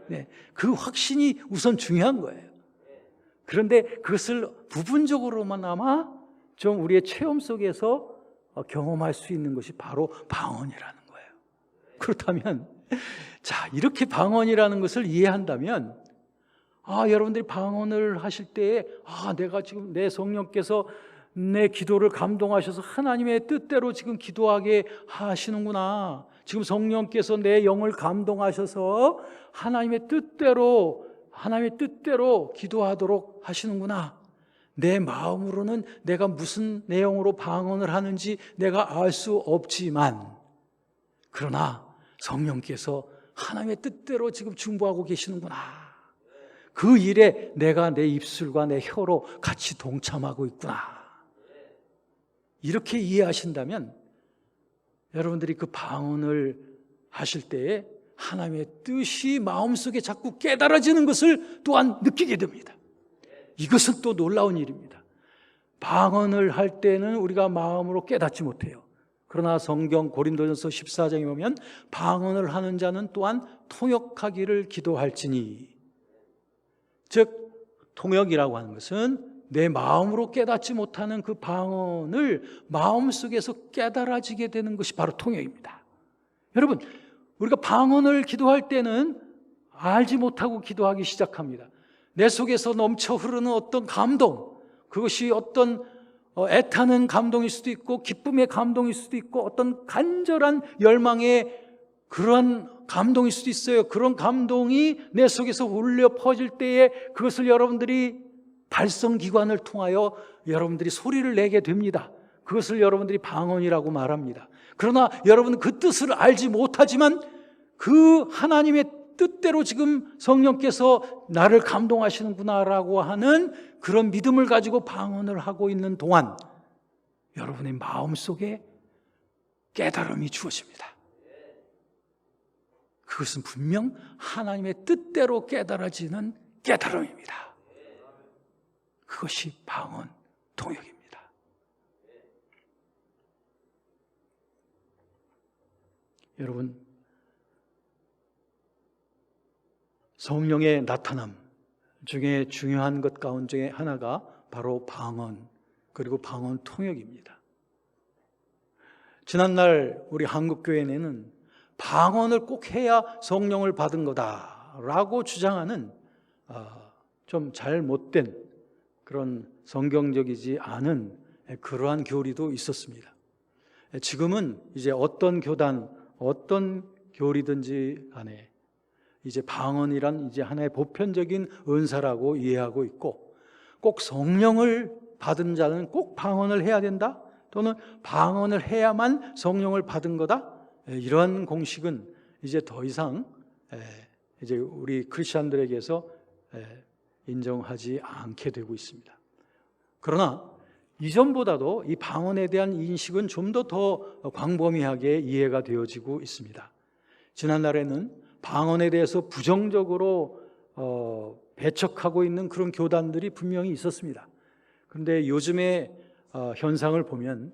네, 그 확신이 우선 중요한 거예요. 그런데 그것을 부분적으로나마 좀 우리의 체험 속에서 경험할 수 있는 것이 바로 방언이라는 거예요. 그렇다면 자, 이렇게 방언이라는 것을 이해한다면 여러분들이 방언을 하실 때에 내가 지금 내 성령께서 내 기도를 감동하셔서 하나님의 뜻대로 지금 기도하게 하시는구나. 지금 성령께서 내 영을 감동하셔서 하나님의 뜻대로 기도하도록 하시는구나. 내 마음으로는 내가 무슨 내용으로 방언을 하는지 내가 알 수 없지만, 그러나 성령께서 하나님의 뜻대로 지금 중보하고 계시는구나. 그 일에 내가 내 입술과 내 혀로 같이 동참하고 있구나. 이렇게 이해하신다면 여러분들이 그 방언을 하실 때에 하나님의 뜻이 마음속에 자꾸 깨달아지는 것을 또한 느끼게 됩니다. 이것은 또 놀라운 일입니다. 방언을 할 때는 우리가 마음으로 깨닫지 못해요. 그러나 성경 고린도전서 14장에 보면 방언을 하는 자는 또한 통역하기를 기도할지니, 즉 통역이라고 하는 것은 내 마음으로 깨닫지 못하는 그 방언을 마음속에서 깨달아지게 되는 것이 바로 통역입니다. 여러분, 우리가 방언을 기도할 때는 알지 못하고 기도하기 시작합니다. 내 속에서 넘쳐 흐르는 어떤 감동, 그것이 어떤 애타는 감동일 수도 있고 기쁨의 감동일 수도 있고 어떤 간절한 열망의 그런 감동일 수도 있어요. 그런 감동이 내 속에서 울려 퍼질 때에 그것을 여러분들이 발성기관을 통하여 여러분들이 소리를 내게 됩니다. 그것을 여러분들이 방언이라고 말합니다. 그러나 여러분은 그 뜻을 알지 못하지만 그 하나님의 뜻대로 지금 성령께서 나를 감동하시는구나라고 하는 그런 믿음을 가지고 방언을 하고 있는 동안 여러분의 마음속에 깨달음이 주어집니다. 그것은 분명 하나님의 뜻대로 깨달아지는 깨달음입니다. 그것이 방언 통역입니다. 여러분, 성령의 나타남 중에 중요한 것 가운데 하나가 바로 방언, 그리고 방언 통역입니다. 지난날 우리 한국교회에는 방언을 꼭 해야 성령을 받은 거다라고 주장하는 좀 잘못된 그런 성경적이지 않은 그러한 교리도 있었습니다. 지금은 이제 어떤 교단, 어떤 교리든지 간에 이제 방언이란 이제 하나의 보편적인 은사라고 이해하고 있고, 꼭 성령을 받은 자는 꼭 방언을 해야 된다, 또는 방언을 해야만 성령을 받은 거다, 이러한 공식은 이제 더 이상 이제 우리 크리스천들에게서 인정하지 않게 되고 있습니다. 그러나 이전보다도 이 방언에 대한 인식은 좀 더 광범위하게 이해가 되어지고 있습니다. 지난날에는 방언에 대해서 부정적으로 배척하고 있는 그런 교단들이 분명히 있었습니다. 그런데 요즘의 현상을 보면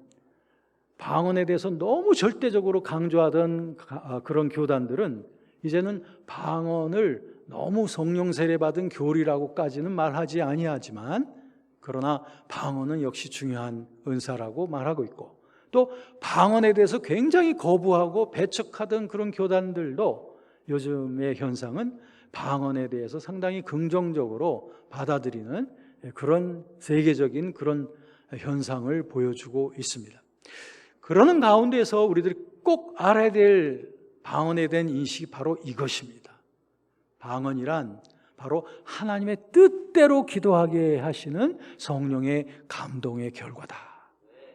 방언에 대해서 너무 절대적으로 강조하던 그런 교단들은 이제는 방언을 너무 성령 세례받은 교리라고까지는 말하지 아니하지만, 그러나 방언은 역시 중요한 은사라고 말하고 있고, 또 방언에 대해서 굉장히 거부하고 배척하던 그런 교단들도 요즘의 현상은 방언에 대해서 상당히 긍정적으로 받아들이는 그런 세계적인 그런 현상을 보여주고 있습니다. 그러는 가운데서 우리들이 꼭 알아야 될 방언에 대한 인식이 바로 이것입니다. 방언이란 바로 하나님의 뜻대로 기도하게 하시는 성령의 감동의 결과다.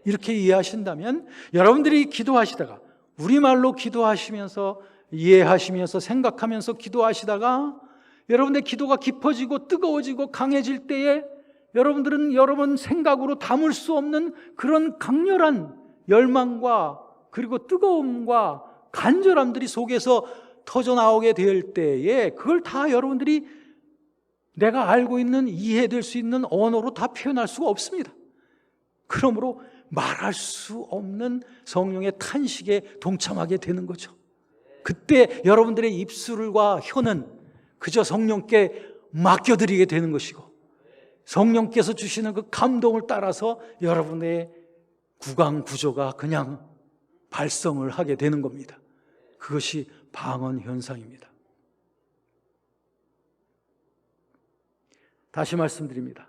이렇게 이해하신다면 여러분들이 기도하시다가, 우리말로 기도하시면서 이해하시면서 생각하면서 기도하시다가 여러분의 기도가 깊어지고 뜨거워지고 강해질 때에 여러분들은 여러분 생각으로 담을 수 없는 그런 강렬한 열망과 그리고 뜨거움과 간절함들이 속에서 터져 나오게 될 때에 그걸 다 여러분들이 내가 알고 있는, 이해될 수 있는 언어로 다 표현할 수가 없습니다. 그러므로 말할 수 없는 성령의 탄식에 동참하게 되는 거죠. 그때 여러분들의 입술과 혀는 그저 성령께 맡겨드리게 되는 것이고, 성령께서 주시는 그 감동을 따라서 여러분의 구강 구조가 그냥 발성을 하게 되는 겁니다. 그것이 방언 현상입니다. 다시 말씀드립니다.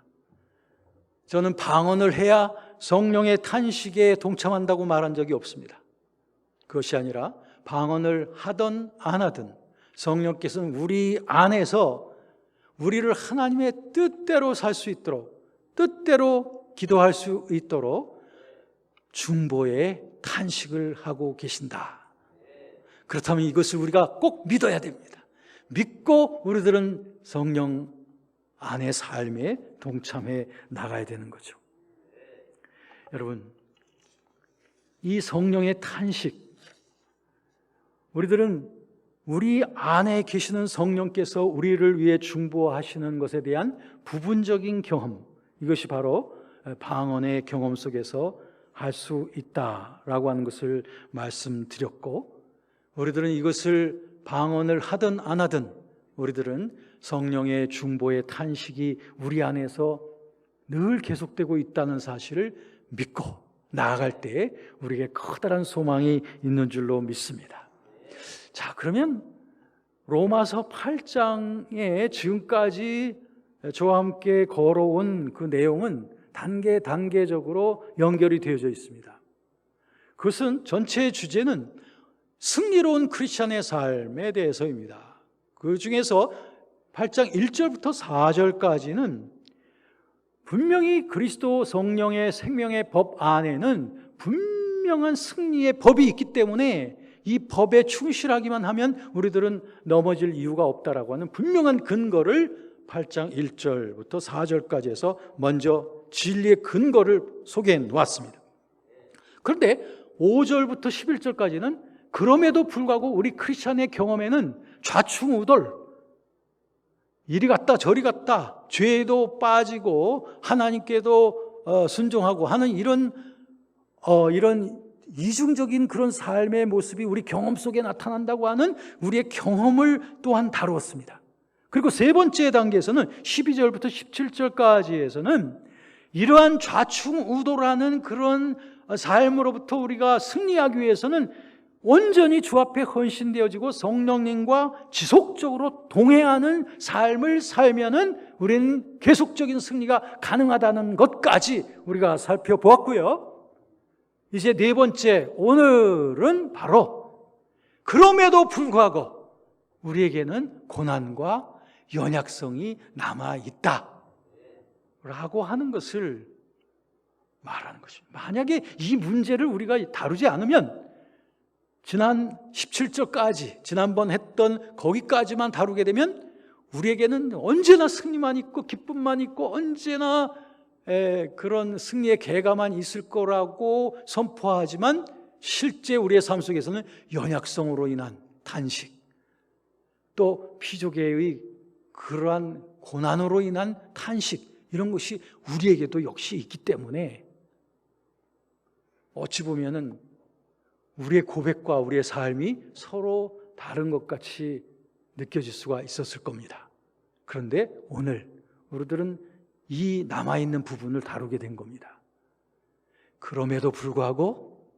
저는 방언을 해야 성령의 탄식에 동참한다고 말한 적이 없습니다. 그것이 아니라 방언을 하든 안 하든 성령께서는 우리 안에서 우리를 하나님의 뜻대로 살 수 있도록, 뜻대로 기도할 수 있도록 중보의 탄식을 하고 계신다. 그렇다면 이것을 우리가 꼭 믿어야 됩니다. 믿고 우리들은 성령 안의 삶에 동참해 나가야 되는 거죠. 여러분, 이 성령의 탄식, 우리들은 우리 안에 계시는 성령께서 우리를 위해 중보하시는 것에 대한 부분적인 경험, 이것이 바로 방언의 경험 속에서 할 수 있다라고 하는 것을 말씀드렸고, 우리들은 이것을 방언을 하든 안 하든 우리들은 성령의 중보의 탄식이 우리 안에서 늘 계속되고 있다는 사실을 믿고 나아갈 때 우리에게 커다란 소망이 있는 줄로 믿습니다. 자, 그러면 로마서 8장에 지금까지 저와 함께 걸어온 그 내용은 단계적으로 연결이 되어져 있습니다. 그것은 전체의 주제는 승리로운 크리스찬의 삶에 대해서입니다. 그 중에서 8장 1절부터 4절까지는 분명히 그리스도 성령의 생명의 법 안에는 분명한 승리의 법이 있기 때문에 이 법에 충실하기만 하면 우리들은 넘어질 이유가 없다라고 하는 분명한 근거를 8장 1절부터 4절까지 해서 먼저 진리의 근거를 소개해 놓았습니다. 그런데 5절부터 11절까지는 그럼에도 불구하고 우리 크리스찬의 경험에는 좌충우돌, 이리 갔다 저리 갔다, 죄에도 빠지고 하나님께도 순종하고 하는 이런 이중적인 그런 삶의 모습이 우리 경험 속에 나타난다고 하는 우리의 경험을 또한 다루었습니다. 그리고 세 번째 단계에서는 12절부터 17절까지에서는 이러한 좌충우돌하는 그런 삶으로부터 우리가 승리하기 위해서는 온전히 주 앞에 헌신되어지고 성령님과 지속적으로 동행하는 삶을 살면은 우리는 계속적인 승리가 가능하다는 것까지 우리가 살펴보았고요. 이제 네 번째, 오늘은 바로 그럼에도 불구하고 우리에게는 고난과 연약성이 남아있다 라고 하는 것을 말하는 것입니다. 만약에 이 문제를 우리가 다루지 않으면 지난 17절까지, 지난번 했던 거기까지만 다루게 되면 우리에게는 언제나 승리만 있고 기쁨만 있고 언제나 그런 승리의 계가만 있을 거라고 선포하지만 실제 우리의 삶 속에서는 연약성으로 인한 탄식, 또 피조계의 그러한 고난으로 인한 탄식, 이런 것이 우리에게도 역시 있기 때문에 어찌 보면은 우리의 고백과 우리의 삶이 서로 다른 것 같이 느껴질 수가 있었을 겁니다. 그런데 오늘 우리들은 이 남아있는 부분을 다루게 된 겁니다. 그럼에도 불구하고,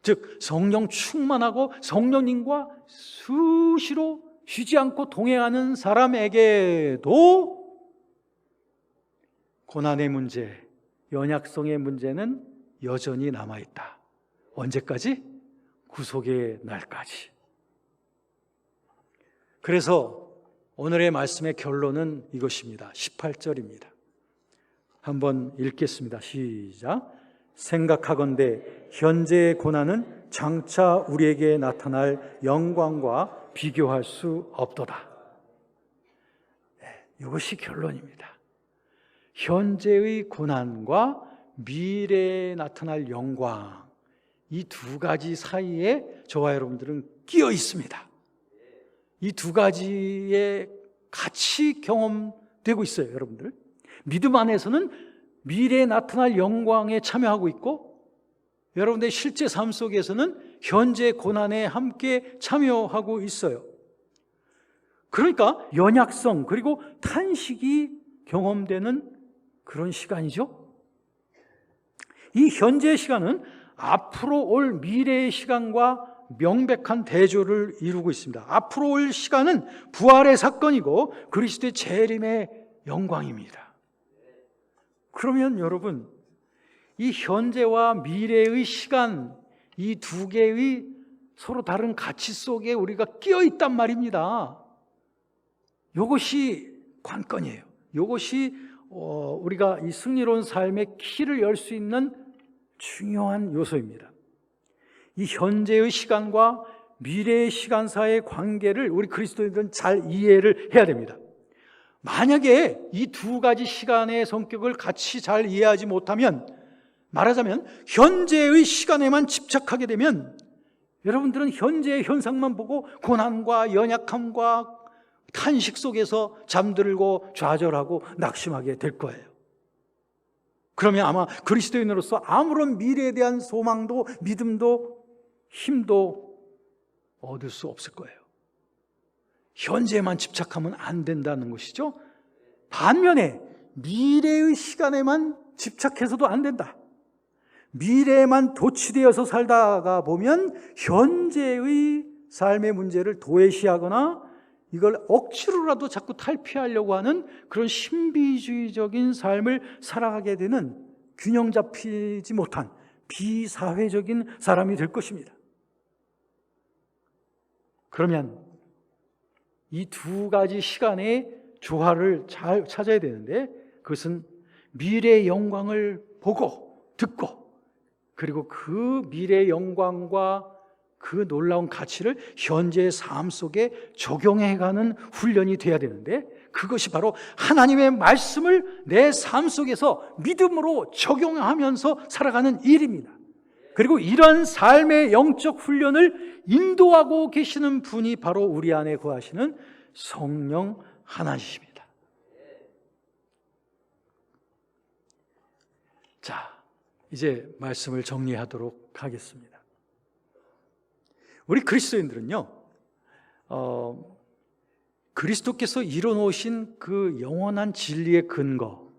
즉 성령 충만하고 성령님과 수시로 쉬지 않고 동행하는 사람에게도 고난의 문제, 연약성의 문제는 여전히 남아있다. 언제까지? 구속의 날까지. 그래서 오늘의 말씀의 결론은 이것입니다. 18절입니다. 한번 읽겠습니다. 시작. 생각하건대 현재의 고난은 장차 우리에게 나타날 영광과 비교할 수 없도다. 이것이 결론입니다. 현재의 고난과 미래에 나타날 영광, 이 두 가지 사이에 저와 여러분들은 끼어 있습니다. 이 두 가지에 같이 경험되고 있어요, 여러분들. 믿음 안에서는 미래에 나타날 영광에 참여하고 있고, 여러분들의 실제 삶 속에서는 현재 고난에 함께 참여하고 있어요. 그러니까 연약성 그리고 탄식이 경험되는 그런 시간이죠. 이 현재의 시간은 앞으로 올 미래의 시간과 명백한 대조를 이루고 있습니다. 앞으로 올 시간은 부활의 사건이고 그리스도의 재림의 영광입니다. 그러면 여러분, 이 현재와 미래의 시간, 이 두 개의 서로 다른 가치 속에 우리가 끼어 있단 말입니다. 이것이 관건이에요. 이것이 우리가 이 승리로운 삶의 키를 열 수 있는 중요한 요소입니다. 이 현재의 시간과 미래의 시간 사이의 관계를 우리 그리스도인들은 잘 이해를 해야 됩니다. 만약에 이 두 가지 시간의 성격을 같이 잘 이해하지 못하면, 말하자면 현재의 시간에만 집착하게 되면 여러분들은 현재의 현상만 보고 고난과 연약함과 탄식 속에서 잠들고 좌절하고 낙심하게 될 거예요. 그러면 아마 그리스도인으로서 아무런 미래에 대한 소망도 믿음도 힘도 얻을 수 없을 거예요. 현재에만 집착하면 안 된다는 것이죠. 반면에 미래의 시간에만 집착해서도 안 된다. 미래에만 도취되어서 살다가 보면 현재의 삶의 문제를 도외시하거나 이걸 억지로라도 자꾸 탈피하려고 하는 그런 신비주의적인 삶을 살아가게 되는 균형 잡히지 못한 비사회적인 사람이 될 것입니다. 그러면 이 두 가지 시간의 조화를 잘 찾아야 되는데, 그것은 미래의 영광을 보고 듣고, 그리고 그 미래의 영광과 그 놀라운 가치를 현재의 삶 속에 적용해가는 훈련이 돼야 되는데, 그것이 바로 하나님의 말씀을 내 삶 속에서 믿음으로 적용하면서 살아가는 일입니다. 그리고 이런 삶의 영적 훈련을 인도하고 계시는 분이 바로 우리 안에 거하시는 성령 하나님이십니다. 자, 이제 말씀을 정리하도록 하겠습니다. 우리 그리스도인들은요, 그리스도께서 이뤄놓으신 그 영원한 진리의 근거,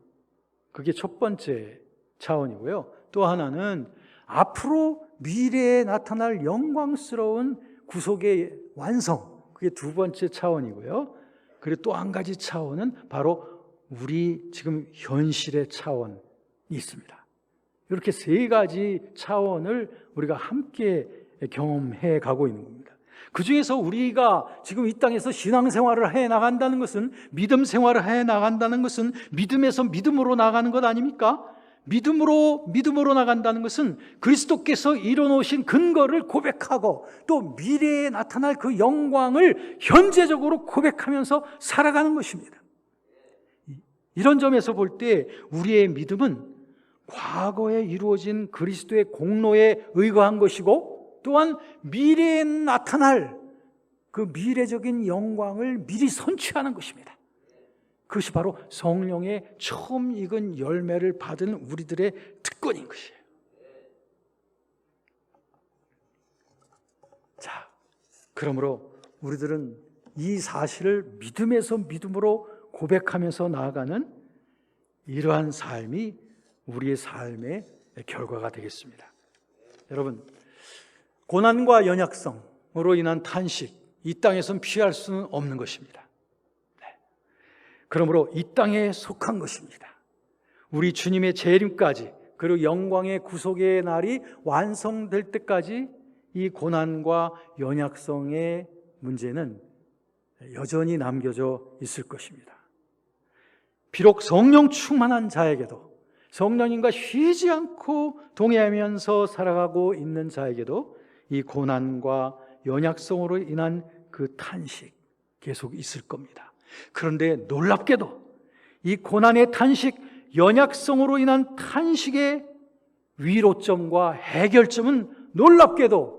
그게 첫 번째 차원이고요. 또 하나는 앞으로 미래에 나타날 영광스러운 구속의 완성, 그게 두 번째 차원이고요. 그리고 또 한 가지 차원은 바로 우리 지금 현실의 차원이 있습니다. 이렇게 세 가지 차원을 우리가 함께 경험해 가고 있는 겁니다. 그 중에서 우리가 지금 이 땅에서 신앙생활을 해 나간다는 것은, 믿음 생활을 해 나간다는 것은 믿음에서 믿음으로 나가는 것 아닙니까? 믿음으로 나간다는 것은 그리스도께서 이뤄놓으신 근거를 고백하고 또 미래에 나타날 그 영광을 현재적으로 고백하면서 살아가는 것입니다. 이런 점에서 볼 때 우리의 믿음은 과거에 이루어진 그리스도의 공로에 의거한 것이고, 또한 미래에 나타날 그 미래적인 영광을 미리 선취하는 것입니다. 그것이 바로 성령의 처음 익은 열매를 받은 우리들의 특권인 것이에요. 자, 그러므로 우리들은 이 사실을 믿음에서 믿음으로 고백하면서 나아가는 이러한 삶이 우리의 삶의 결과가 되겠습니다. 여러분, 고난과 연약성으로 인한 탄식, 이 땅에서는 피할 수는 없는 것입니다. 그러므로 이 땅에 속한 것입니다. 우리 주님의 재림까지, 그리고 영광의 구속의 날이 완성될 때까지 이 고난과 연약성의 문제는 여전히 남겨져 있을 것입니다. 비록 성령 충만한 자에게도, 성령님과 쉬지 않고 동행하면서 살아가고 있는 자에게도 이 고난과 연약성으로 인한 그 탄식 계속 있을 겁니다. 그런데 놀랍게도 이 고난의 탄식, 연약성으로 인한 탄식의 위로점과 해결점은 놀랍게도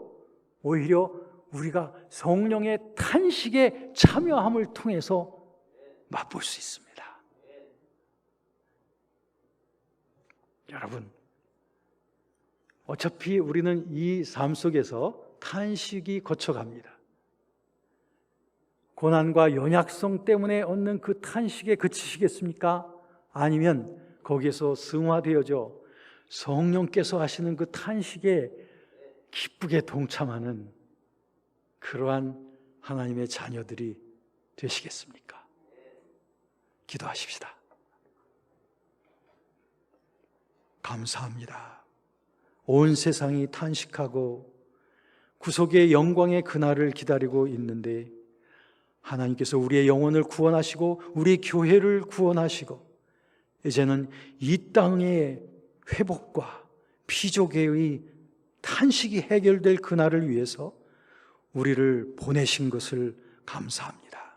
오히려 우리가 성령의 탄식에 참여함을 통해서 맛볼 수 있습니다. 여러분, 어차피 우리는 이 삶 속에서 탄식이 거쳐갑니다. 고난과 연약성 때문에 얻는 그 탄식에 그치시겠습니까? 아니면 거기에서 승화되어져 성령께서 하시는 그 탄식에 기쁘게 동참하는 그러한 하나님의 자녀들이 되시겠습니까? 기도하십시다. 감사합니다. 온 세상이 탄식하고 구속의 영광의 그날을 기다리고 있는데 하나님께서 우리의 영혼을 구원하시고 우리 교회를 구원하시고 이제는 이 땅의 회복과 피조계의 탄식이 해결될 그날을 위해서 우리를 보내신 것을 감사합니다.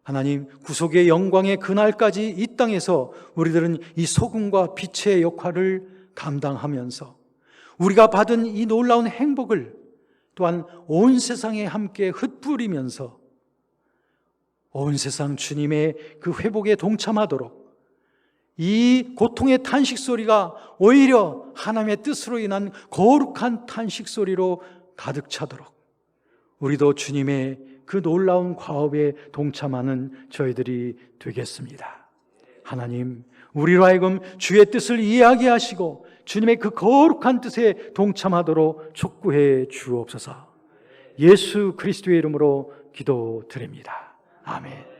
하나님, 구속의 영광의 그날까지 이 땅에서 우리들은 이 소금과 빛의 역할을 감당하면서 우리가 받은 이 놀라운 행복을 또한 온 세상에 함께 흩뿌리면서 온 세상 주님의 그 회복에 동참하도록 이 고통의 탄식 소리가 오히려 하나님의 뜻으로 인한 거룩한 탄식 소리로 가득 차도록 우리도 주님의 그 놀라운 과업에 동참하는 저희들이 되겠습니다. 하나님, 우리로 하여금 주의 뜻을 이해하게 하시고 주님의 그 거룩한 뜻에 동참하도록 촉구해 주옵소서. 예수 그리스도의 이름으로 기도드립니다. 아멘.